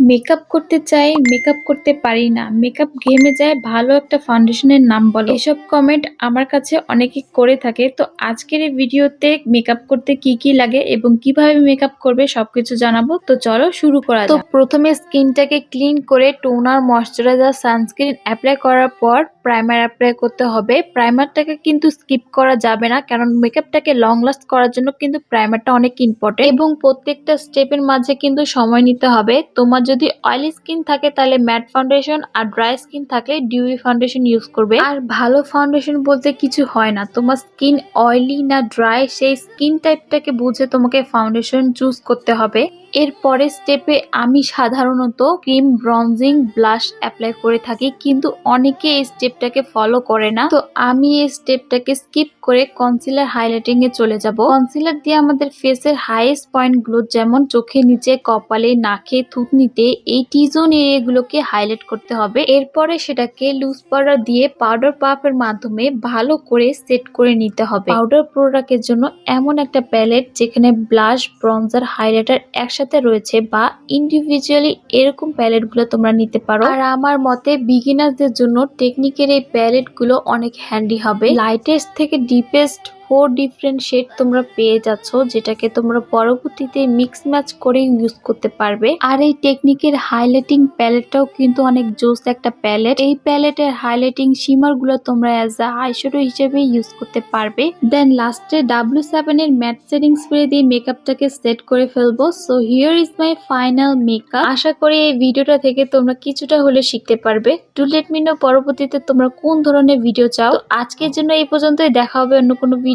Makeup করতে চাই, makeup করতে পারি না। মেকআপ ঘেমে যায়, ভালো একটা ফাউন্ডেশনের নাম বলো। এসব কমেন্ট আমার কাছে অনেকে করে থাকে। তো আজকের এই ভিডিওতে মেকআপ করতে কি কি লাগে এবং কিভাবে মেকআপ করবে সবকিছু জানাবো। তো চলো শুরু করা যাক। তো প্রথমে স্কিনটাকে ক্লিন করে টোনার, ময়শ্চারাইজার, সানস্ক্রিন অ্যাপ্লাই করার পর প্রাইমার অ্যাপ্লাই করতে হবে। প্রাইমারটাকে কিন্তু স্কিপ করা যাবে না, কারণ মেকআপটাকে লং লাস্ট করার জন্য কিন্তু প্রাইমারটা অনেক ইম্পর্টেন্ট এবং প্রত্যেকটা স্টেপের মাঝে কিন্তু সময় নিতে হবে। তোমার যদি অয়েলি স্কিন থাকে তাহলে ম্যাট ফাউন্ডেশন, আর ড্রাই স্কিন থাকলে ডিউই ফাউন্ডেশন ইউজ করবে। আর ভালো ফাউন্ডেশন বলতে কিছু হয় না, তোমার স্কিন অয়েলি না ড্রাই সেই স্কিন টাইপটাকে বুঝে তোমাকে ফাউন্ডেশন চুজ করতে হবে। এরপরে স্টেপে আমি সাধারণত ক্রিম, ব্রঞ্জিং, ব্লাশ অ্যাপ্লাই করে থাকি, কিন্তু অনেকে এই স্টেপটাকে ফলো করে না। তো আমি এই স্টেপটাকে স্কিপ করে কনসিলার হাইলাইটিং এ চলে যাব। কনসিলার দিয়ে আমাদের ফেসের হাইয়েস্ট পয়েন্ট গুলো, যেমন চোখের নিচে, কপালে, নাকে, থুতনিতে, এই টি জোন এরিয়াগুলোকে হাইলাইট করতে হবে। এরপরে সেটাকে লুজ পাউডার দিয়ে পাউডার পাফের মাধ্যমে ভালো করে সেট করে নিতে হবে। পাউডার প্রোডাক্টের জন্য এমন একটা প্যালেট যেখানে ব্লাশ, ব্রঞ্জার, হাইলাইটার একসাথে রয়েছে, বা ইন্ডিভিজুয়ালি এরকম প্যালেট গুলো তোমরা নিতে পারো। আর আমার মতে বিগিনারদের জন্য টেকনিকের এই প্যালেট গুলো অনেক হ্যান্ডি হবে। লাইটেস্ট থেকে ডিপেস্ট 4 ডিফারেন্ট শেড তোমরা পেয়ে যাচ্ছ, যেটাকে তোমরা পরবর্তীতে মিক্স ম্যাচ করে ইউজ করতে পারবে। আর এই টেকনিকের হাইলাইটিং প্যালেটটাও কিন্তু অনেক জোস একটা প্যালেট। এই প্যালেটের হাইলাইটিং শিমার গুলো তোমরা অ্যাজ আ আইশ্যাডো হিসেবে ইউজ করতে পারবে। দেন লাস্টে W7 এর ম্যাট সেটিং স্প্রে দিয়ে মেকআপটাকে সেট করে ফেলবো। So here is my final মেকআপ। আশা করি এই ভিডিওটা থেকে তোমরা কিছুটা হলে শিখতে পারবে। টু লেট মি নো পরবর্তীতে তোমরা কোন ধরনের ভিডিও চাও। তো আজকের জন্য এই পর্যন্তই, দেখা হবে অন্য কোনো ভিডিওতে।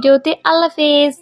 আল্লাহ হাফেজ।